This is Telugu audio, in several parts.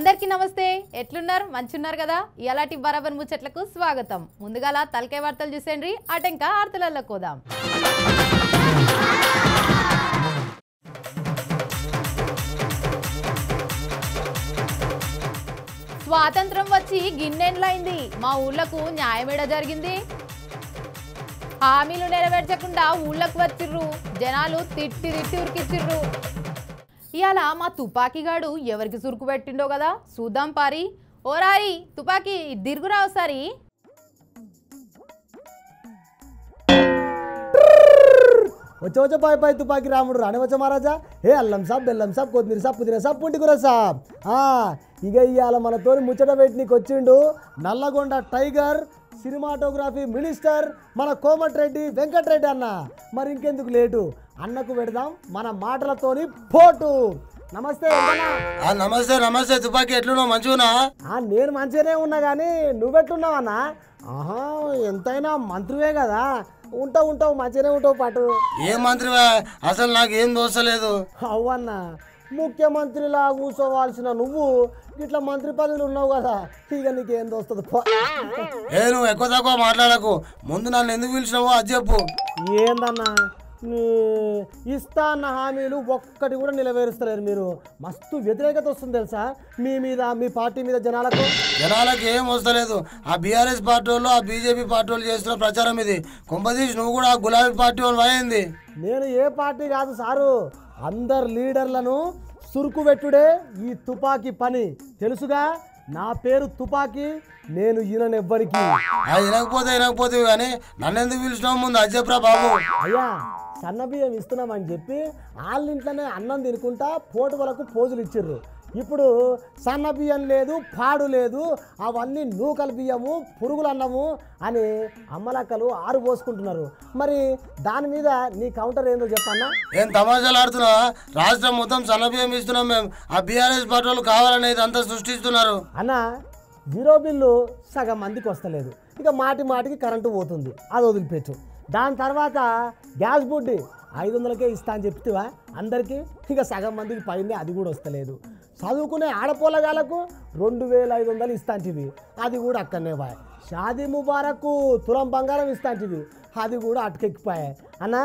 అందరికీ నమస్తే ఎట్లున్నారు మంచున్నారు కదా ఇయాలటి బరాబర్ ముచ్చట్లకు స్వాగతం ముందుగాల తలకే వార్తలు చూసేండి అటెంక ఆర్తలల్లో కోదాం స్వాతంత్రం వచ్చి గిన్నెండ్లైంది మా ఊళ్ళకు న్యాయమేడ జరిగింది హామీలు నెరవేర్చకుండా ఊళ్ళకు వచ్చిర్రు జనాలు తిట్టి ఉరికిచ్చిర్రు ఇయాల మా తుపాకీగాడు ఎవరికి సురుకు పెట్టిండో కదా చూద్దాం పారి ఓరాయి తుపాకీ దిరుగురా ఒకసారి వచ్చే పాయ్ పాయ్ తుపాకి రాముడు రానివచ్చ మహారాజా ఏ అల్లం సాబ్ బెల్లం సాబ్ కొత్తిమీర సాబ్ పుదీనా సాబ్ పుంటికూర సాబ్ ఇక ఇవాళ మనతోని ముచ్చట పెట్టినీకి వచ్చిండు నల్లగొండ టైగర్ సినిమాటోగ్రఫీ మినిస్టర్ మన కోమటిరెడ్డి వెంకటరెడ్డి అన్న మరి ఇంకెందుకు లేటు అన్నకు పెడదాం మన మాటలతోని పోటు నమస్తే నమస్తే నమస్తే తుపాకి ఎట్లున్నావు మంచిగున్నా నేను మంచిగానే ఉన్నా కానీ నువ్వెట్లున్నావన్నా ఆహా ఎంతైనా మంత్రివే కదా ఉంటావు మంచిగానే ఉంటావు పాటు ఏ మంత్రివే అసలు నాకు ఏం దోస్తలేదు అవ్వన్నా ముఖ్యమంత్రిలా కూర్చోవాల్సిన నువ్వు ఇట్లా మంత్రి పదవులు ఉన్నావు కదా ఇక నీకేం దోస్తుంది నువ్వు ఎక్కువ తక్కువ మాట్లాడకు ముందు నన్ను ఎందుకు పిలిచినావో అది చెప్పు ఏందన్నా ఇస్తా అన్న హామీలు ఒక్కటి కూడా నెరవేరుస్తలేరు మీరు మస్తు వ్యతిరేకత వస్తుంది తెలుసా మీ మీద మీ పార్టీ మీద జనాలకు ఏం వస్తలేదు ఆ బీఆర్ఎస్ పార్టీ వాళ్ళు ఆ బీజేపీ పార్టీ వాళ్ళు చేస్తున్న ప్రచారం ఇది కొంపదీసి నువ్వు కూడా ఆ గులాబీ పార్టీ వాళ్ళు అయింది నేను ఏ పార్టీ కాదు సారు అందరు లీడర్లను సురుకు పెట్టుడే ఈ తుపాకీ పని తెలుసుగా నా పేరు తుపాకీ నేను ఈయనెవ్వరికి వినకపోతే కానీ నన్ను ఎందుకు పిలిచినావు ముందు అది చెప్పరా బాబు అయ్యా సన్న బియ్యం ఇస్తున్నామని చెప్పి వాళ్ళ ఇంట్లోనే అన్నం తినుకుంటా పోటు వరకు పోజులు ఇచ్చిర్రు ఇప్పుడు సన్న బియ్యం లేదు పాడు లేదు అవన్నీ నూకల బియ్యము పురుగులు అన్నము అని అమ్మలక్కలు ఆరు పోసుకుంటున్నారు మరి దాని మీద నీ కౌంటర్ ఏందో చెప్పన్నా ఏం తమాషాలు ఆడుతున్నావా రాష్ట్రం మొత్తం సన్న బియ్యం ఇస్తున్నాం మేము ఆ బీఆర్ఎస్ పార్టీ వాళ్ళు కావాలనేది అంతా సృష్టిస్తున్నారు అన్న జీరో బిల్లు సగం మందికి వస్తలేదు ఇక మాటికి కరెంటు పోతుంది అది వదిలిపెట్టు దాని తర్వాత గ్యాస్ బుడ్డి 500కే ఇస్తా అని చెప్తావా అందరికీ ఇక సగం మందికి పైన అది కూడా వస్తలేదు చదువుకునే ఆడపోలగాలకు 2500 ఇస్తాంటివి అది కూడా అక్కడనే పోయా షాదీ ముబారక్ తులం బంగారం ఇస్తాంటివి అది కూడా అటుకెక్కిపోయాయి అన్న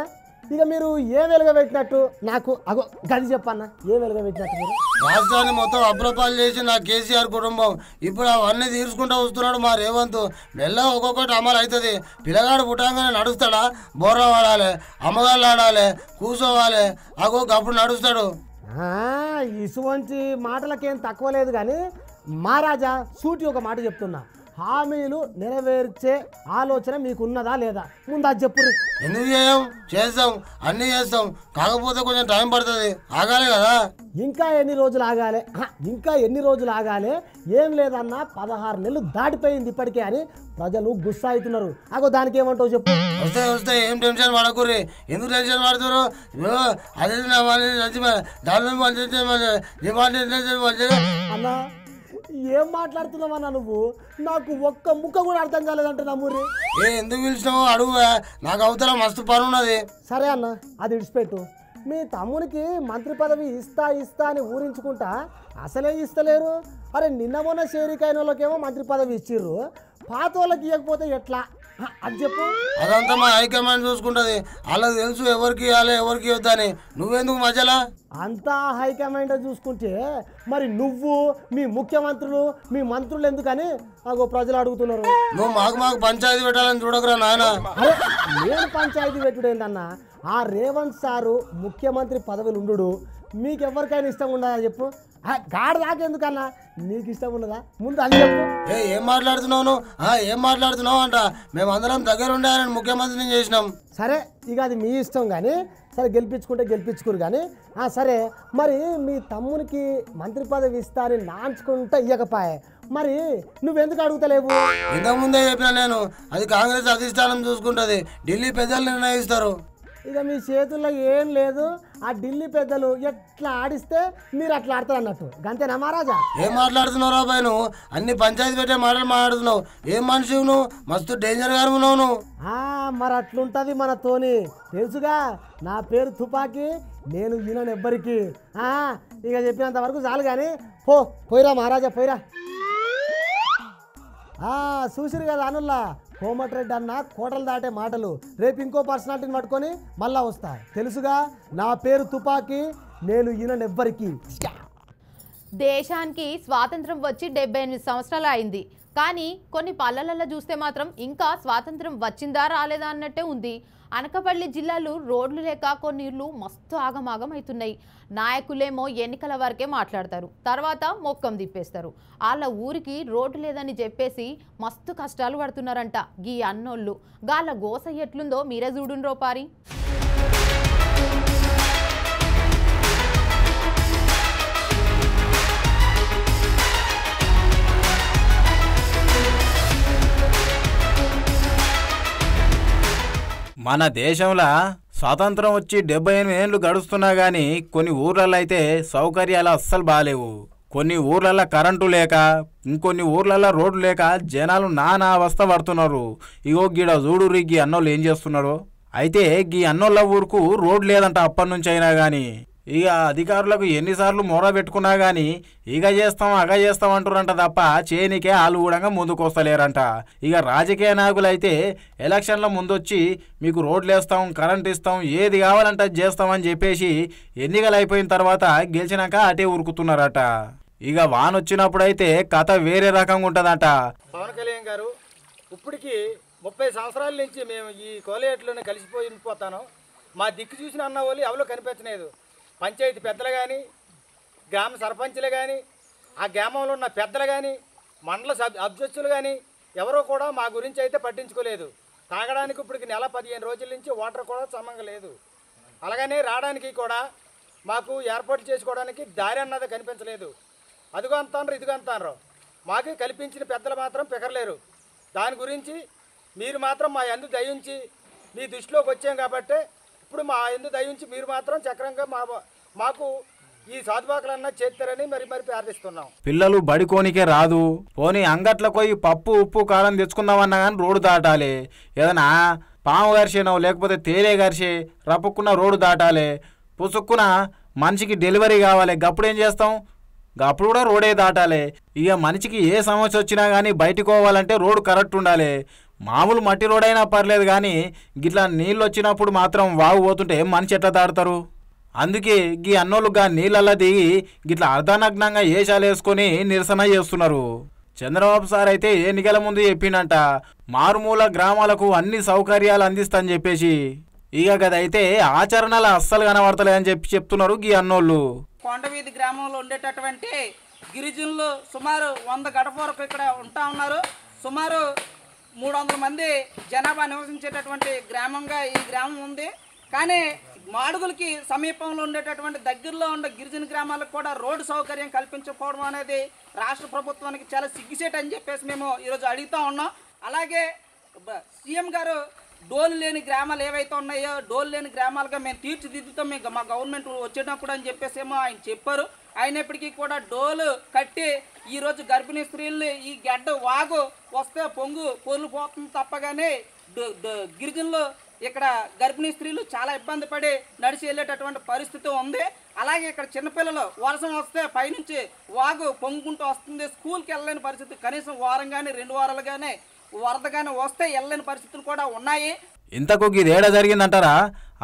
ఇక మీరు ఏ వెలుగబెట్టినట్టు నాకు అగో గది చెప్పన్నా ఏ వెలుగబెట్టినట్టు మీరు రాష్ట్రాన్ని మొత్తం అప్రపాలు చేసి నా కేసీఆర్ కుటుంబం ఇప్పుడు అవన్నీ తీర్చుకుంటూ వస్తున్నాడు మా రేవంత్ మెల్లగా ఒక్కొక్కటి అమలు అవుతుంది పిల్లగాడు పుట్టంగానే నడుస్తాడా బోర్ర వాడాలి అమ్మగాళ్ళు ఆడాలి కూర్చోవాలి అగో అప్పుడు నడుస్తాడు ఇటువంటి మాటలకేం తక్కువ లేదు కానీ మహారాజా సూటి ఒక మాట చెప్తున్నా హామీలు నెరవేర్చే ఆలోచన మీకున్నదా లేదా ముందు అది చెప్పు ఎందుకు చేస్తాం అన్నీ చేస్తాం కాకపోతే కొంచెం టైం పడుతుంది ఆగాలి కదా ఇంకా ఎన్ని రోజులు ఆగాలి ఏం లేదన్నా 16 నెలలు దాటిపోయింది ఇప్పటికే అని ప్రజలు గుస్సా అవుతున్నారు అగో దానికి ఏమంటావు చెప్పు వస్తాయి ఏం టెన్షన్ పడకూరి ఎందుకు టెన్షన్ పడుతున్నారు అదే అన్నా ఏం మాట్లాడుతున్నావన్నా నువ్వు నాకు ఒక్క ముక్క కూడా అర్థం కాలేదంటే నమ్మూరి ఎందుకు పిలిచినావు అడుగు నాకు అవతల మస్తు పని ఉన్నది సరే అన్న అది ఇడిచిపెట్టు మీ తమ్మునికి మంత్రి పదవి ఇస్తా అని ఊరించుకుంటా అసలే ఇస్తలేరు అరే నిన్న మొన్న షేరికైన వాళ్ళకేమో మంత్రి పదవి ఇచ్చిర్రు పాత వాళ్ళకి ఇవ్వకపోతే ఎట్లా అది చెప్పు అదంతా మా హైకమాండ్ చూసుకుంటది వాళ్ళకి తెలుసు ఎవరికి ఇవ్వాలి ఎవరికి ఇవ్వద్దని నువ్వెందుకు మధ్యలో అంతా హైకమాండ్ చూసుకుంటే మరి నువ్వు మీ ముఖ్యమంత్రులు మీ మంత్రులు ఎందుకని నాకు ప్రజలు అడుగుతున్నారు నువ్వు మాకు పంచాయతీ పెట్టాలని చూడకురా నాయన నేను పంచాయతీ పెట్టుడేందన్నా ఆ రేవంత్ సారు ముఖ్యమంత్రి పదవులు ఉండు మీకెవరికైనా ఇష్టం ఉండదా చెప్పు గాడి దాకెందుకన్నా నీకు ఇష్టం ఉన్నదా ముందు అని చెప్పు ఏం మాట్లాడుతున్నావు అంట మేమందరం దగ్గర ఉండాలని ముఖ్యమంత్రిని చేసినాం సరే ఇక అది మీ ఇష్టం కానీ సరే గెలిపించుకోరు కానీ సరే మరి మీ తమ్మునికి మంత్రి పదవి ఇస్తా అని నాంచుకుంటా ఇవ్వకపాయే మరి నువ్వెందుకు అడుగుతలేవు ఇంతకుముందే చెప్పినా నేను అది కాంగ్రెస్ అధిష్టానం చూసుకుంటది ఢిల్లీ పెద్దలు నిర్ణయిస్తారు ఇక మీ చేతుల్లో ఏం లేదు ఆ ఢిల్లీ పెద్దలు ఎట్లా ఆడిస్తే మీరు అట్లా ఆడతారు అన్నట్టు గంతేనా మహారాజా ఏం మాట్లాడుతున్నావు రాబాయ్ నువ్వు అన్ని పంచాయతీ పెట్టే మాటలు మాట్లాడుతున్నావు ఏం మనిషి నువ్వు మస్తు డేంజర్ గా ఉన్నావు నువ్వు మరి అట్లుంటది మనతోని తెలుసుగా నా పేరు తుపాకీ నేను ఈయనెవ్వరికి ఇక చెప్పినంత వరకు చాలు కానీ పోయిరా మహారాజా పోయిరా. చూసిరు కదా అనుల్లా, కోమటిరెడ్డి అన్న కోటలు దాటే మాటలు. రేపు ఇంకో పర్సనాలిటీని పట్టుకొని మళ్ళా వస్తా. తెలుసుగా నా పేరు తుపాకీ, నేను ఈయనెవ్వరికి. దేశానికి స్వాతంత్రం వచ్చి 78 సంవత్సరాలు అయింది, కానీ కొన్ని పల్లెలలో చూస్తే మాత్రం ఇంకా స్వాతంత్రం వచ్చిందా రాలేదా అన్నట్టే ఉంది. అనకాపల్లి జిల్లాలో రోడ్లు లేక కొన్ని ఇళ్ళు మస్తు ఆగమాగం అవుతున్నాయి. నాయకులేమో ఎన్నికల వరకే మాట్లాడతారు, తర్వాత మొక్కం తిప్పేస్తారు. వాళ్ళ ఊరికి రోడ్డు లేదని చెప్పేసి మస్తు కష్టాలు పడుతున్నారంట గీ అన్నోళ్ళు. గాళ్ళ గోస ఎట్లుందో మీరే చూడుండ్రో పారి. మన దేశంలో స్వాతంత్రం వచ్చి 78 ఏళ్ళు గడుస్తున్నా కానీ కొన్ని ఊర్లలో అయితే సౌకర్యాలు అస్సలు బాగాలేవు. కొన్ని ఊర్లలో కరెంటు లేక, ఇంకొన్ని ఊర్లలో రోడ్లు లేక జనాలు నానా అవస్థ పడుతున్నారు. ఇగో గీడ చూడు గీ అన్నోళ్ళు ఏం చేస్తున్నారు. అయితే గీ అన్నోళ్ళ ఊరుకు రోడ్ లేదంట అప్పటి నుంచి అయినా కానీ. ఇక అధికారులకు ఎన్నిసార్లు మొర పెట్టుకున్నా కానీ ఇక చేస్తాం అగ చేస్తాం అంటారంట తప్ప చేయనికే వాళ్ళు కూడా ముందుకు వస్తలేరంట. ఇక రాజకీయ నాయకులు అయితే ఎలక్షన్ల ముందొచ్చి మీకు రోడ్లు వేస్తాం, కరెంట్ ఇస్తాం, ఏది కావాలంటే చేస్తామని చెప్పేసి ఎన్నికలు అయిపోయిన తర్వాత గెలిచినాక అటే ఉరుకుతున్నారట. ఇక వాన్ వచ్చినప్పుడైతే కథ వేరే రకంగా ఉంటుందట. పవన్ కళ్యాణ్ గారు ఇప్పటికి 30 సంవత్సరాల నుంచి మేము ఈ కోలేట్లోనే కలిసిపోతాను. మా దిక్కు చూసిన అన్న వాళ్ళు ఎవరో కనిపించలేదు. పంచాయతీ పెద్దలు కానీ, గ్రామ సర్పంచులు కానీ, ఆ గ్రామంలో ఉన్న పెద్దలు కానీ, మండల అధ్యక్షులు కానీ ఎవరో కూడా మా గురించి అయితే పట్టించుకోలేదు. తాగడానికి ఇప్పటికి నెల 15 రోజుల నుంచి వాటర్ కూడా సమంగా లేదు. అలాగనే రావడానికి కూడా మాకు ఏర్పాటు చేసుకోవడానికి దారి అన్నది కనిపించలేదు. అదిగో అంటారు ఇదిగో అంటారు, మాకు కల్పించిన పెద్దలు మాత్రం పెకరలేరు. దాని గురించి మీరు మాత్రం మా యందు దయించి మీ దృష్టిలోకి వచ్చాం కాబట్టి ఇప్పుడు మా యందు దయించి మీరు మాత్రం చక్రంగా మాకు ఈ సాధుబాకులన్నా చేస్తారని మరి ప్రార్థిస్తున్నాం. పిల్లలు బడికోనికే రాదు, పోనీ అంగట్లకు పోయి పప్పు ఉప్పు కారం తెచ్చుకుందామన్నా కానీ రోడ్డు దాటాలి. ఏదైనా పాము గరిసేనో లేకపోతే తేలే గరిసే రప్పుకున్న రోడ్డు దాటాలి. పుసుక్కున మనిషికి డెలివరీ కావాలి, గప్పుడు ఏం చేస్తాం? అప్పుడు కూడా రోడే దాటాలి. ఇక మనిషికి ఏ సమస్య వచ్చినా కానీ బయటకు పోవాలంటే రోడ్డు కరెక్ట్ ఉండాలి. మామూలు మట్టి రోడ్ అయినా పర్లేదు కానీ గిట్లా నీళ్ళు వచ్చినప్పుడు మాత్రం వాగు పోతుంటే మనిషి ఎట్లా దాడతారు? అందుకే గీ అన్నోళ్ళుగా నీళ్ళల్లా దిగి గిట్లా అర్ధనగ్నంగా ఏషాలు వేసుకొని నిరసన చేస్తున్నారు. చంద్రబాబు సార్ అయితే ఎన్నికల ముందు చెప్పిండంట మారుమూల గ్రామాలకు అన్ని సౌకర్యాలు అందిస్తాని చెప్పేసి. ఇక గదైతే ఆచరణలు అస్సలు కనబడతలేదని చెప్తున్నారు గీ అన్నోళ్ళు. కొండవీధి గ్రామంలో ఉండేటటువంటి గిరిజనులు సుమారు 100 గడప వరకు ఇక్కడ ఉంటా ఉన్నారు. సుమారు 300 మంది జనాభా నివసించేటటువంటి గ్రామంగా ఈ గ్రామం ఉంది. కానీ మాడుగులకి సమీపంలో ఉండేటటువంటి దగ్గరలో ఉండే గిరిజన గ్రామాలకు కూడా రోడ్డు సౌకర్యం కల్పించకపోవడం అనేది రాష్ట్ర ప్రభుత్వానికి చాలా సిగ్గుసేట్ అని చెప్పేసి మేము ఈరోజు అడుగుతూ ఉన్నాం. అలాగే సీఎం గారు డోలు లేని గ్రామాలు ఏవైతే ఉన్నాయో డోలు లేని గ్రామాలుగా మేము తీర్చిదిద్దుతాం మా గవర్నమెంట్ వచ్చేటప్పుడు అని చెప్పేసి ఏమో ఆయన చెప్పారు. అయినప్పటికీ కూడా డోలు కట్టి ఈరోజు గర్భిణీ స్త్రీల్ని ఈ గడ్డ వాగు వస్తే పొర్లు పోతుంది తప్పగానే గిరిజనులు ఇక్కడ గర్భిణీ స్త్రీలు చాలా ఇబ్బంది పడి నడిచి వెళ్ళేటటువంటి పరిస్థితి ఉంది. అలాగే ఇక్కడ చిన్నపిల్లలు వర్షం వస్తే పైనుంచి వాగు పొంగుకుంటూ వస్తుంది, స్కూల్కి వెళ్ళలేని పరిస్థితి. కనీసం వారం కానీ 2 వారాలు కానీ వరద కానీ వస్తే వెళ్ళలేని పరిస్థితులు కూడా ఉన్నాయి. ఇంతకు ఇదేడా జరిగిందంటారా?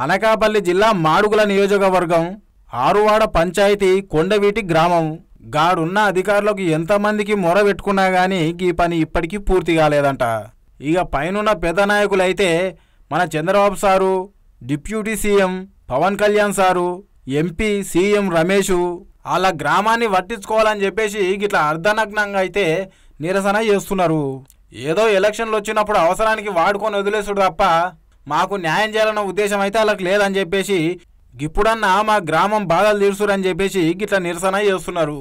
అనకాపల్లి జిల్లా మాడుగుల నియోజకవర్గం ఆరువాడ పంచాయతీ కొండవీటి గ్రామం. గాడున్న అధికారులకు ఎంతమందికి మొర పెట్టుకున్నా కానీ ఈ పని ఇప్పటికీ పూర్తి కాలేదంట. ఇక పైనున్న పెద్ద నాయకులైతే మన Chandrababu sir, deputy CM Pawan Kalyan sir, MP CM Ramesh వాళ్ళ గ్రామాన్ని పట్టించుకోవాలని చెప్పేసి ఇట్లా అర్ధనగ్నంగా అయితే నిరసన చేస్తున్నారు. ఏదో ఎలక్షన్లు వచ్చినప్పుడు అవసరానికి వాడుకొని వదిలేసుడు తప్ప మాకు న్యాయం చేయాలన్న ఉద్దేశం అయితే వాళ్ళకి లేదని చెప్పేసి ఇప్పుడన్నా మా గ్రామం బాధలు తీర్చురని చెప్పేసి గిట్లా నిరసన చేస్తున్నారు.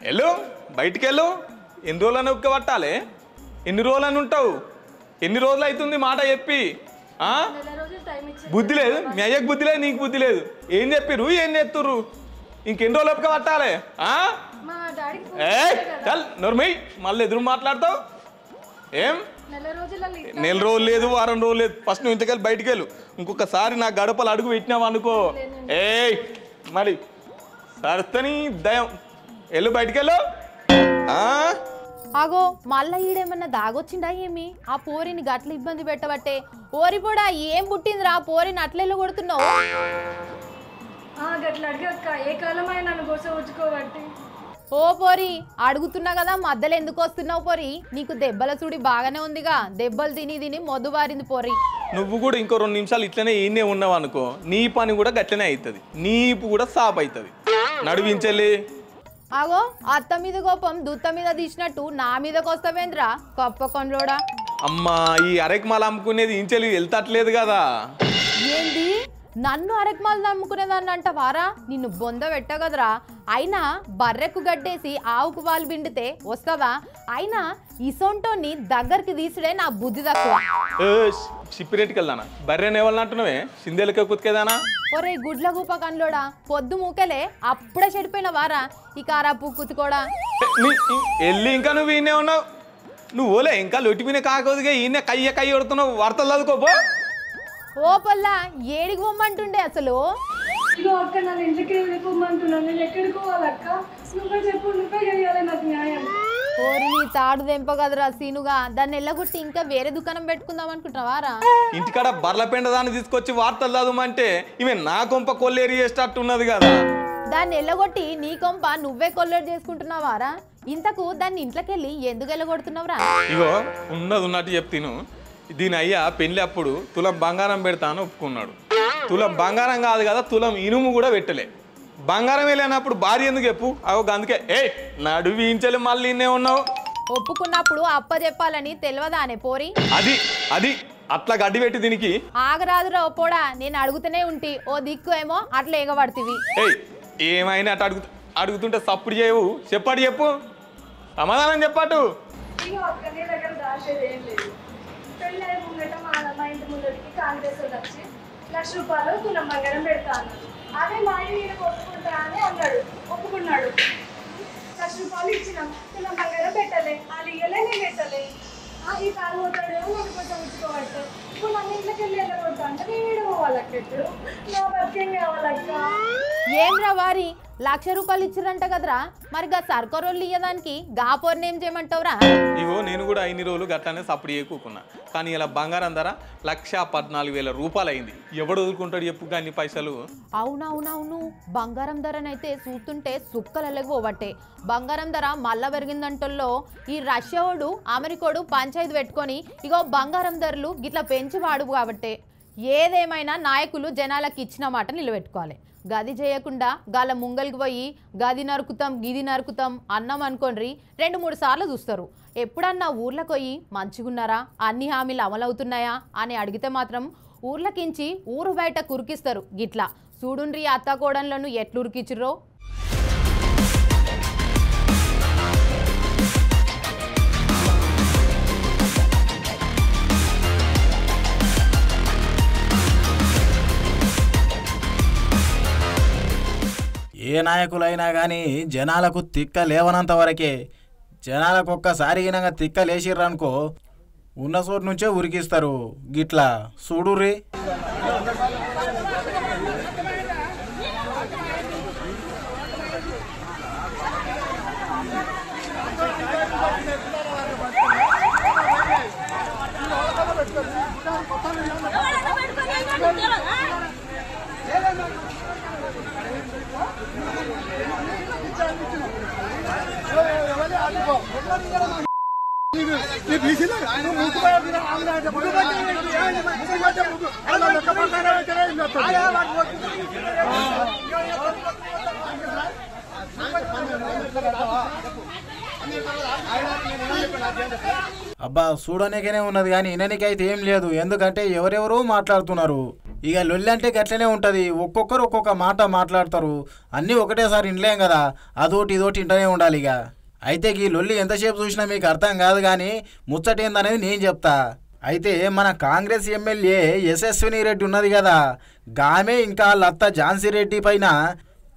వెళ్ళు బయటికి వెళ్ళు. ఎన్ని రోజులని ఉక్క పట్టాలి? ఎన్ని రోజులని ఉంటావు? ఎన్ని రోజులు అవుతుంది మాట చెప్పి? బుద్ధి లేదు, మీ అయ్యకు బుద్ధి లేదు, నీకు బుద్ధి లేదు. ఏం చెప్పిర్రు, ఏం చేస్తుర్రు? ఇంకెన్ని రోజులు ఒప్పుక పట్టాలి చల్ నోర్మి మళ్ళీ ఎదురు మాట్లాడతావు ఏం నెల రోజులు లేదు వారం రోజులు లేదు ఫస్ట్ నువ్వు ఇంతకెళ్ళి బయటికి వెళ్ళు ఇంకొకసారి నా గడపలు అడుగు పెట్టినావు అనుకో ఏయ్ మరి సరస్తని దయం వెళ్ళు బయటికి వెళ్ళు ఆగో మళ్ళా ఈడేమన్నా దాగొచ్చిందా ఏమి ఆ పోరిని గట్ల ఇబ్బంది పెట్టబట్టే ఓరి కూడా ఏం పుట్టిందిరా పోరిని అట్లెళ్ళు కొడుతున్నావు గట్ల అడిగక్క ఏ కాలమైన నన్ను కోసం వచ్చుకోబట్టి ఓ పోరి అడుగుతున్నా కదా మధ్యలో ఎందుకు వస్తున్నావు పోరి నీకు దెబ్బల చూడి బాగానే ఉందిగా దెబ్బలు తిని తిని మొద్దు బారింది పోరి నువ్వు కూడా ఇంకో 2 నిమిషాలు ఇట్లనే ఈయనే ఉన్నావు అనుకో నీ పని కూడా గట్లనే అవుతుంది నీపు కూడా సాప్ అవుతుంది నడివించలే ఆగో అత్త మీద కోపం దుత్త మీద తీసినట్టు నా మీదకి వస్తావేంద్రా కప్పకొండ్లోడా అమ్మా ఈ అరెకమాల అమ్ముకునేది ఇంచెలి వెళ్తట్లేదు కదా ఏంది నన్ను అరెకమాలు నమ్ముకునేదాన్ని అంట వారా నిన్ను బొంద పెట్టగదరా అయినా బర్రెకు గడ్డేసి ఆవుకు పాలు పిండితే వస్తుందా అయినా ఇసొంటోని దగ్గరికి తీసుడే నా బుద్ధి తక్కువ షిప్పిరెట్కి వెళ్దానా బర్రెని ఎవరిని అంటున్నావే సిందేలకే కుతికేదానా ఒరే గుడ్ల గూప కన్లోడా పొద్దు మూకలే అప్పుడే చెడిపోయిన వారా ఈ కారాపు కుతుకోడా వెళ్ళి ఇంకా నువ్వు ఈయనే ఉన్నావు నువ్వు ఓలే ఇంకా లొట్టి మీద కాకపోతే ఈయన కయ్య కొడుతున్నావు వార్తలు చదువుకోపో ఓ పల్లా ఏడికి పొమ్మంటుండే అసలు ఇగో అక్క నన్ను ఇంటికి వెళ్ళిపోమంటున్నాను నేను ఎక్కడికి పోవాలక్క నువ్వే చెప్పు నువ్వే చేయాలి నాకు న్యాయం ఓరి నీ తాడు దెంపగదరా సీనుగా దాన్ని ఎల్లగొట్టి ఇంకా వేరే దుకాణం పెట్టుకుందాం అనుకుంటున్నావారా ఇంటికాడ బర్ల పెండ దాన్ని తీసుకొచ్చి వార్తలు చదవమంటే ఈమె నా కొంప కొల్లేరి చేసేటట్టు ఉన్నది కదా దాన్ని ఎల్లగొట్టి నీ కొంప నువ్వే కొల్లేరు చేసుకుంటున్నావారా ఇంతకు దాన్ని ఇంట్లోకెళ్ళి ఎందుకు ఎల్లగొడుతున్నావురా ఇగో ఉన్నది ఉన్నట్టు చెప్తాను దీని అయ్యా పెళ్లి అప్పుడు తులం బంగారం పెడతాను ఒప్పుకున్నాడు తులం బంగారం కాదు కదా తులం ఇనుము కూడా పెట్టలే బంగారం వెళ్ళినప్పుడు భార్య ఎందుకు చెప్పు అవు అందుకే నడువించలే మళ్ళీ ఇన్నే ఉన్నావు ఒప్పుకున్నప్పుడు అప్ప చెప్పాలని తెలియదానే పోరి అది అట్లా గడ్డి పెట్టి దీనికి ఆగరాదురా పోడా నేను అడుగుతూనే ఉంటి ఓ దిక్కు ఏమో అట్లా ఎగబడుతుంది ఏమైనా అట్లా అడుగుతుంటే సప్పుడు చేయవు చెప్పాడు చెప్పు సమాధానం చెప్పాటు ఇగో అక్క నీ దగ్గర దాచేది ఏం లేదు పెళ్ళి ముంగట మా ఇంటి ముందరికి కాంగ్రెస్ వచ్చి ₹1,00,000 తులం బంగారం పెడతాను అదే మా ఆయన ఒప్పుకుంటా అని అన్నాడు ఒప్పుకున్నాడు ₹1,00,000 ఇచ్చినాం తులం బంగారం పెట్టలే వాళ్ళు ఇయ్యలే నేను పెట్టలే ఈ కాలు పోతాడేమో నన్ను కొంచెం ఉంచుకోబట్టే ఇప్పుడు నన్ను ఇంట్లోకి వెళ్ళి వెళ్ళకూడదు అంటే నేను పోవాలక్క ఇప్పుడు నా బతికేం కావాలక్క ఏంద్రా వారి ₹1,00,000 ఇచ్చిరంట కదరా మరి గా సర్కారోళ్ళు ఇయ్యదానికి గా పోర్ని ఏం చేయమంటావురా ఇగో నేను కూడా 5 రోజులు గట్లనే సప్పుడు చేయకున్నా కానీ ఇలా బంగారం ధర ₹1,14,000 అయింది ఎవడు వదులుకుంటాడు చెప్పు కానీ పైసలు అవునవునవును బంగారం ధరనైతే చూస్తుంటే సుక్కలెళ్ళకి పోబట్టే బంగారం ధర మళ్ళా పెరిగిందంటల్లో ఈ రష్యాడు అమెరికాడు పంచాయతీ పెట్టుకొని ఇగో బంగారం ధరలు గిట్లా పెంచి వాడు కాబట్టే ఏదేమైనా నాయకులు జనాలకు ఇచ్చిన మాట నిలబెట్టుకోవాలి గది చేయకుండా గాల ముంగలికి పోయి గది నరుకుతాం గిది నరుకుతాం అన్నాం అనుకోండి 2-3 సార్లు చూస్తారు ఎప్పుడన్నా ఊర్లకు పోయి మంచిగున్నారా అన్ని హామీలు అమలవుతున్నాయా అని అడిగితే మాత్రం ఊర్లకించి ఊరు బయట కురికిస్తారు గిట్లా చూడుండ్రి అత్తాకోడన్లను ఎట్లురికిచ్చిర్రో ఏ నాయకులైనా కానీ జనాలకు తిక్క లేవనంత వరకే జనాలకు ఒక్కసారి తిక్క లేచిర్రనుకో ఉన్న చోటు నుంచే ఉరికిస్తారు గిట్లా చూడుర్రి అబ్బా చూడనికనే ఉన్నది కానీ విననికైతే ఏం లేదు ఎందుకంటే ఎవరెవరో మాట్లాడుతున్నారు ఇక లొల్లి అంటే గట్లనే ఉంటుంది ఒక్కొక్కరు ఒక్కొక్క మాట మాట్లాడతారు అన్నీ ఒకటేసారి ఇంట్లేం కదా అదోటి ఇదోటి ఇంటనే ఉండాలి ఇక అయితే ఈ లొల్లి ఎంతసేపు చూసినా మీకు అర్థం కాదు కానీ ముచ్చటేందనేది నేను చెప్తా అయితే మన కాంగ్రెస్ ఎమ్మెల్యే యశస్విని రెడ్డి ఉన్నది కదా గామే ఇంకా లత్త ఝాన్సీ రెడ్డి పైన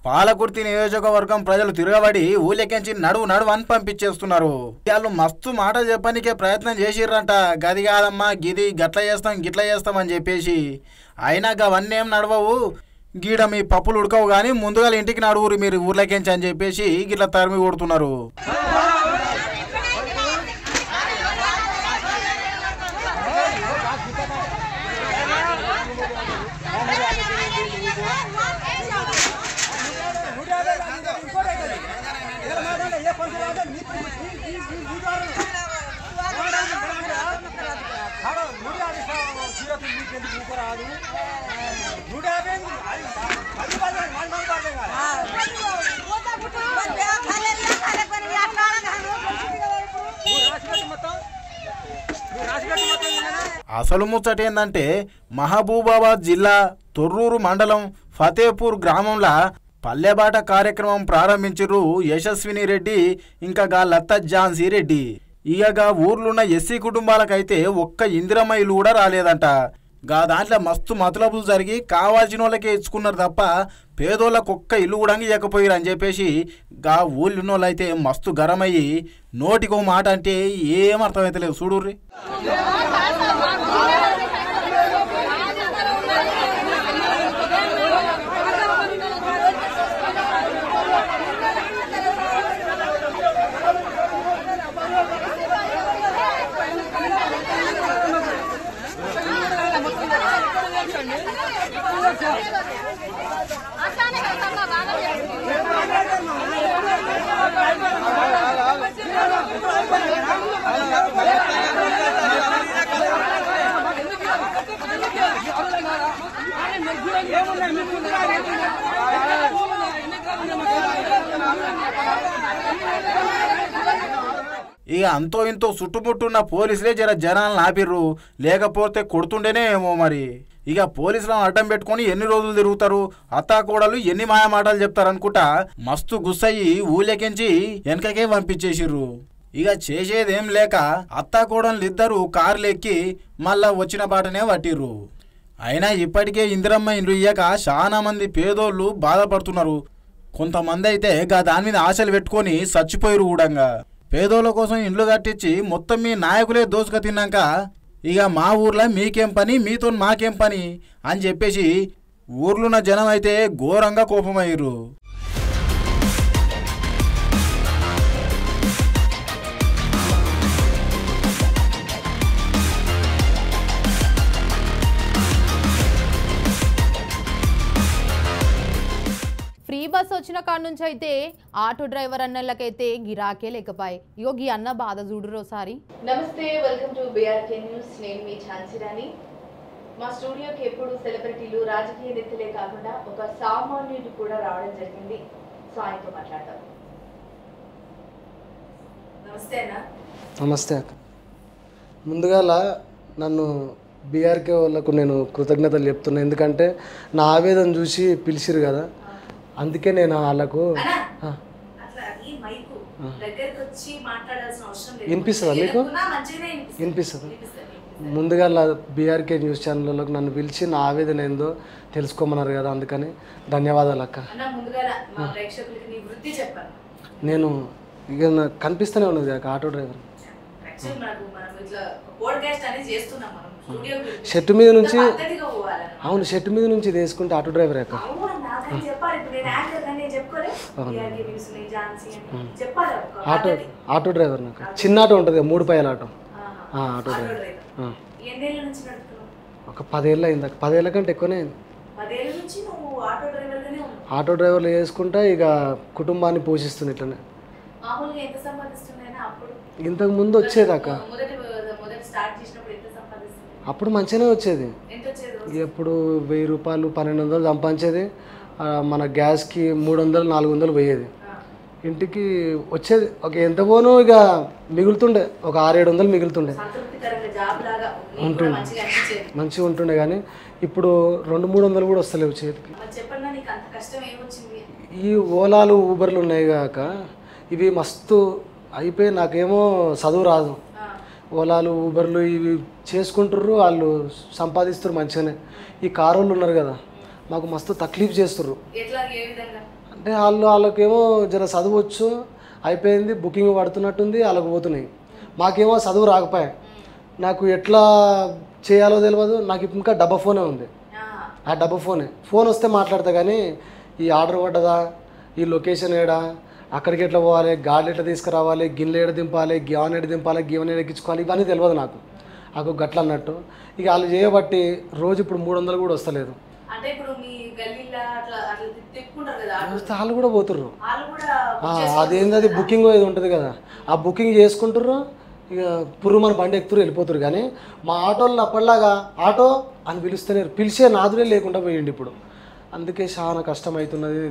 పాలకుర్తి నియోజకవర్గం ప్రజలు తిరగబడి ఊళ్ళెక్కించి నడువు అని పంపించేస్తున్నారు. వాళ్ళు మస్తు మాటలు చెప్పడానికే ప్రయత్నం చేసిర్రంట. గది కాదమ్మా గిది గిట్ల చేస్తాం అని చెప్పేసి. అయినా అవన్నీ ఏం నడవవు, గీడ మీ పప్పులు ఉడకవు కానీ ముందుగా ఇంటికి నడువురు మీరు ఊర్లెక్కించి అని చెప్పేసి గిట్ల తరిమి కొడుతున్నారు. అసలు ముచ్చట ఏందంటే మహబూబాబాద్ జిల్లా తొర్రూరు మండలం ఫతేపూర్ గ్రామంలో పల్లెబాట కార్యక్రమం ప్రారంభించారు యశస్విని రెడ్డి ఇంకా లత్త ఝాన్సీ రెడ్డి. ఇక ఊర్లున్న ఎస్సీ కుటుంబాలకైతే ఒక్క ఇందిరమ్మ ఇల్లు కూడా రాలేదంట. దాంట్లో మస్తు మతలబులు జరిగి కావాల్సిన వాళ్ళకే ఇచ్చుకున్నారు తప్ప పేదోళ్ళకు ఒక్క ఇల్లు కూడా ఇవ్వకపోయారు అని చెప్పేసి ఊళ్ళున్న వాళ్ళు అయితే మస్తు గరమయ్యి నోటికో మాట అంటే ఏం అర్థమైతలేదు చూడుర్రి. ఇక అంతో ఇంతో చుట్టుముట్టున్న పోలీసులే జనాలను ఆపిర్రు, లేకపోతే కొడుతుండేనే ఏమో మరి. ఇక పోలీసులను అడ్డం పెట్టుకొని ఎన్ని రోజులు తిరుగుతారు, అత్తాకోడలు ఎన్ని మాయమాటలు చెప్తారనుకుంటా మస్తు గుస్సయ్యి ఊళ్ళెకించి వెనకకే పంపించేసిర్రు. ఇక చేసేదేం లేక అత్తాకోడలు ఇద్దరు కార్లు ఎక్కి మళ్ళా వచ్చిన బాటనే పట్టిర్రు. అయినా ఇప్పటికే ఇందిరమ్మ ఇండ్లు ఇయ్యక చాలా మంది పేదోళ్ళు బాధపడుతున్నారు. కొంతమంది అయితే దాని మీద ఆశలు పెట్టుకొని చచ్చిపోయారు కూడా. పేదోళ్ళ కోసం ఇండ్లు కట్టించి మొత్తం మీ నాయకులే దోసుక తిన్నాక ఇక మా ఊర్లో మీకేం పని, మీతో మాకేం పని అని చెప్పేసి ఊర్లున్న జనం అయితే ఘోరంగా కోపమయ్యారు. ఫ్రీ బస్ వచ్చిన కాడ నుంచి అయితే ఆటో డ్రైవర్ అన్నలకైతే గిరాకే లేకపోయి. ఇగో గీ అన్న బాధ చూడురు ఒకసారి. నమస్తే, వెల్కమ్ టు బీఆర్కే న్యూస్. నేను మీ ఝాన్సీ రాణి. మా స్టూడియోకి ఎప్పుడు సెలబ్రిటీలు, రాజకీయ నేతలే కాకుండా ఒక సామాన్యుడు కూడా రావడం జరిగింది. సో ఆయనతో మాట్లాడతాం. నమస్తే అన్న. నమస్తే అక్క. ముందుగా నన్ను బీఆర్కే వాళ్ళకు నేను కృతజ్ఞతలు చెప్తున్నా. ఎందుకంటే నా ఆవేదన చూసి పిలిచిరు కదా, అందుకే నేను వాళ్ళకు వినిపిస్తుందా మీకు? వినిపిస్తుంది. ముందుగా బీఆర్కే న్యూస్ ఛానల్లోకి నన్ను పిలిచి నా ఆవేదన ఏందో తెలుసుకోమన్నారు కదా, అందుకని ధన్యవాదాలు అక్క. నేను ఇక కనిపిస్తూనే ఉన్నది అక్క, ఆటో డ్రైవర్. షర్టు మీద నుంచి, అవును షర్టు మీద నుంచి తీసుకుంటే ఆటో డ్రైవర్ అక్క. ఆటో డ్రైవర్ నాకు చిన్న ఆటో ఉంటుంది, 3 పైల ఆటో. ఆటో డ్రైవర్ ఒక 10 ఏళ్ళు అయింది. 10 ఏళ్ళ కంటే ఎక్కువనే అయింది. ఆటో డ్రైవర్లు చేసుకుంటా ఇక కుటుంబాన్ని పోషిస్తుంది ఇట్లనే. ఇంతకు ముందు వచ్చేదాకా అప్పుడు మంచిగానే వచ్చేది. ఎప్పుడు 1000 రూపాయలు 1200 సంపాదించేది. మన గ్యాస్కి 300-400 పోయేది. ఇంటికి వచ్చేది ఒక ఎంత పోను ఇక మిగులుతుండే, ఒక 600-700 మిగులుతుండే ఉంటుండే, మంచిగా ఉంటుండే. కానీ ఇప్పుడు 200-300 కూడా వస్తలేవు చేతికి. ఈ ఓలాలు ఊబర్లు ఉన్నాయి కాక ఇవి మస్తు అయిపోయి, నాకేమో చదువు రాదు. ఓలాలు ఊబర్లు ఇవి చేసుకుంటారు, వాళ్ళు సంపాదిస్తారు మంచిగానే. ఈ కారు వాళ్ళు ఉన్నారు కదా, మాకు మస్తు తక్లీఫ్ చేస్తుర్రు. అంటే వాళ్ళకేమో జర చదవచ్చు అయిపోయింది, బుకింగ్ పడుతున్నట్టుంది, వాళ్ళకి పోతున్నాయి. మాకేమో చదువు రాకపోయా, నాకు ఎట్లా చేయాలో తెలియదు. నాకు ఇంకా డబ్బా ఫోనే ఉంది. ఆ డబ్బా ఫోన్ వస్తే మాట్లాడతా, కానీ ఈ ఆర్డర్ పడ్డదా, ఈ లొకేషన్ ఏడా, అక్కడికి ఎట్లా పోవాలి, గాడి ఎట్లా తీసుకురావాలి, గిన్నెలు ఏడ దింపాలి, గివన్ ఏడ దింపాలి, గివన్ ఏడ ఎక్కించుకోవాలి, ఇవన్నీ తెలియదు నాకు గట్ల అన్నట్టు. ఇక వాళ్ళు చేయబట్టి రోజు ఇప్పుడు 300 కూడా వస్తలేదు. వాళ్ళు కూడా పోతుర్రు. అదేంది బుకింగ్ ఏది ఉంటుంది కదా, ఆ బుకింగ్ చేసుకుంటుర్రు, ఇక పుర్రు మన బండి ఎక్కుతురు వెళ్ళిపోతురు. కానీ మా ఆటోలను అప్పటిలాగా ఆటో అని పిలుస్తలేరు, పిలిచే నాదులే లేకుండా పోయింది ఇప్పుడు. అందుకే చాలా కష్టం అవుతున్నది.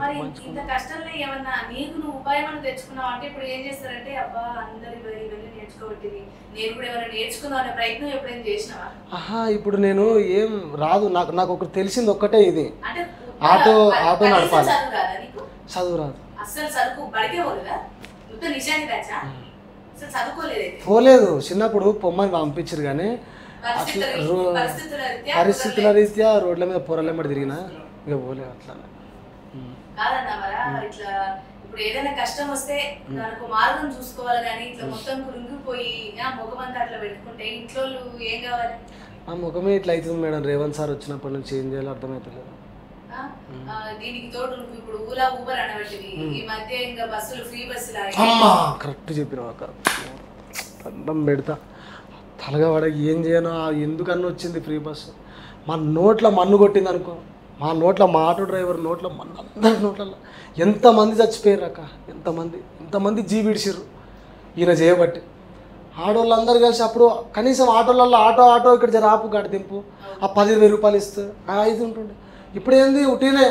ఇప్పుడు నేను ఏం రాదు, నాకు ఒకటి తెలిసింది ఒక్కటే, ఇది ఆటో నడపాలి. చదువు రాదు, పోలేదు. చిన్నప్పుడు పొమ్మని పంపించారు, కానీ పరిస్థితుల రీత్యా రోడ్ల మీద పొరలేమడి తిరిగినా ఇక పోలేదు. అట్లా ఇప్పుడు ఏదైనా కష్టం వస్తే దానికి మార్గం చూసుకోవాలి, కానీ ఇట్లా మొత్తం కృంగిపోయి ముఖమంతా అట్లా పెట్టుకుంటే ఇంట్లో ఏం కావాలి? ఆ ముఖమే ఇట్లా అవుతుంది మేడం. రేవంత్ సార్ వచ్చినప్పటి నుంచి ఏం చేయాలో అర్థమవుతలేదు. దీనికి తోడు నువ్వు ఇప్పుడు ఊలా ఊబర్ అనబట్టివి, ఈ మధ్య ఇంకా బస్సులు ఫ్రీ బస్సులు. కరెక్ట్ చెప్పిన అన్నం పెడతా తలగా వాడ ఏం చేయను. ఎందుకన్నా వచ్చింది ఫ్రీ బస్సు, మా నోట్ల మన్ను కొట్టింది అనుకో, మా ఆటో డ్రైవర్ నోట్ల మన్ను, అందరి నోట్లలో ఎంతమంది చచ్చిపోయారు అక్క, ఎంతమంది జీవిడిసిర్రు ఈయన చేయబట్టి. ఆడోళ్ళందరూ కలిసి అప్పుడు కనీసం ఆటోలలో ఆటో ఇక్కడ జర ఆపు గాడి దింపు, ఆ 10,000 రూపాయలు ఇస్తే 5 ఉంటుండే. ఇప్పుడు ఏంది ఉట్టినే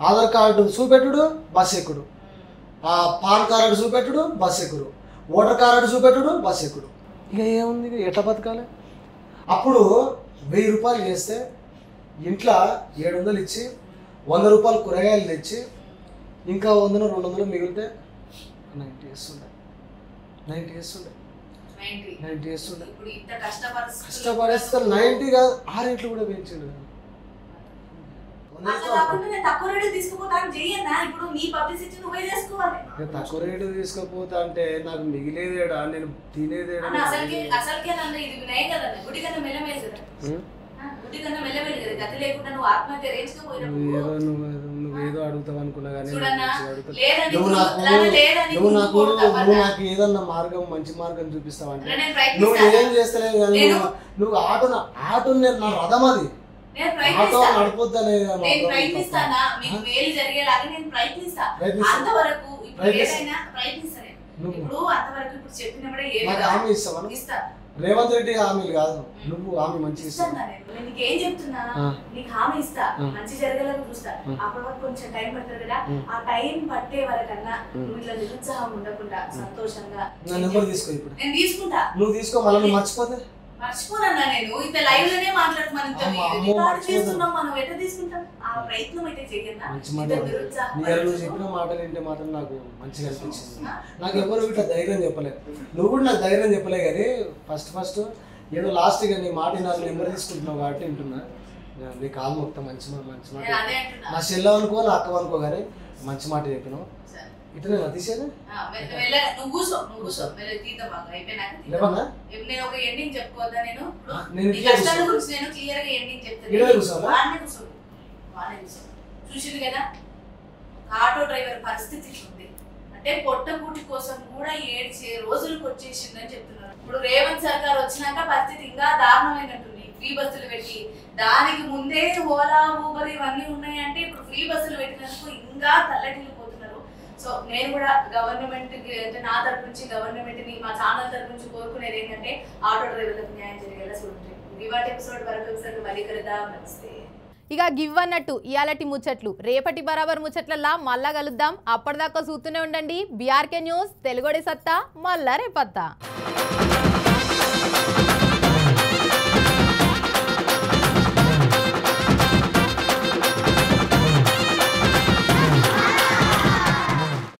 ఆధార్ కార్డు చూపెట్టుడు బస్ ఎక్కుడు, ఆ పాన్ కార్డు చూపెట్టుడు బస్ ఎక్కుడు, ఓటర్ కార్డు చూపెట్టుడు బస్ ఎక్కుడు. ఇక ఏముంది, ఇక ఎట్లా బతకాలి? అప్పుడు 1000 రూపాయలు చేస్తే ఇంట్లో 700 ఇచ్చి 100 రూపాయలు కూరగాయలు తెచ్చి ఇంకా 100 200 మిగిలితే 90 చేస్తుండే. 90 చేస్తుండే. కష్టపడేస్తారు 90 కాదు, 6 రేట్లు కూడా పెంచిండు. తక్కువ రేటు తీసుకుపోతా అంటే నాకు మిగిలేదేడా, నేను తినేదేడా. నువ్వేదో అడుగుతావు అనుకున్నా, కానీ నువ్వు నాకు ఏదన్నా మార్గం, మంచి మార్గం చూపిస్తావంటే నువ్వు ఏం చేస్తలేవు. కానీ నువ్వు ఆటో నా రథం, అది ఆటో నడిపోద్దనే హామీ ఇస్తావా? రేవంత్ రెడ్డి హామీలు కాదు, నువ్వు హామీ మంచిగా ఇస్తావు. నీకేం చెప్తున్నా, నీకు హామీ ఇస్తా, మంచి జరగలేదు చూస్తా. అప్పటి వరకు కొంచెం టైం పడుతుంది కదా, ఆ టైం పట్టే వరకన్నా నువ్వు ఇట్లా నిరుత్సాహం ఉండకుండా సంతోషంగా నెంబర్ తీసుకో. ఇప్పుడు నేను తీసుకుంటా, నువ్వు తీసుకో. మళ్ళీ మర్చిపోతే మర్చిపోనన్నా, నేను ఇంత లైవ్ లోనే మాట్లాడుతున్నాం, మనం ఎట్లా తీసుకుంటాం? ఆ ప్రయత్నం అయితే చెయ్యన్నా. చెప్పిన మాటలు ఏంటి మాత్రం నాకు మంచిగా అనిపించింది. నాకు ఎవరు ఇట్లా ధైర్యం చెప్పలేదు, నువ్వు కూడా నాకు ధైర్యం చెప్పలే. కానీ ఫస్ట్ ఏదో లాస్ట్గా నీ మాట నాకు నెంబర్ తీసుకుంటున్నావు కాబట్టి వింటున్నా. నీ కాలు మొత్తం మంచి మాట, నా చెల్ల అనుకో, నా అక్క అనుకో, కానీ మంచి మాట చెప్పినావు. ఇట్లా తీసేనా? చూసింది కదా ఆటో డ్రైవర్ పరిస్థితి ఉంది అంటే, పొట్టకూటి కోసం కూడా ఏడ్చే రోజులకు వచ్చేసిందని చెప్తున్నారు. ఇప్పుడు రేవంత్ సర్కార్ వచ్చినాక పరిస్థితి ఇంకా దారుణమైనట్టుంది. ఫ్రీ బస్సులు పెట్టి, దానికి ముందే ఓలా ఊబర్ ఇవన్నీ ఉన్నాయంటే, ఇప్పుడు ఫ్రీ బస్సులు పెట్టినందుకు ఇంకా తల్లడిల్లిపోతున్నారు. సో నేను కూడా గవర్నమెంట్కి, అంటే నా తరపు నుంచి గవర్నమెంట్ని, మా ఛానల్ తరపు నుంచి కోరుకునేది ఏంటంటే, ఆటో డ్రైవర్లకు న్యాయం జరిగేలా చూడండి. ఇవాటి ఎపిసోడ్ వరకు ఒకసారి మళ్ళీ కలుద్దాం. నమస్తే. ఇక గివ్ అన్నట్టు ఇయాలటి ముచ్చట్లు రేపటి బరాబర్ ముచ్చట్లల్లా మళ్ళా కలుద్దాం. అప్పటిదాకా చూస్తూనే ఉండండి బీఆర్కే న్యూస్, తెలుగుడి సత్తా, మళ్ళా రేపత్తా.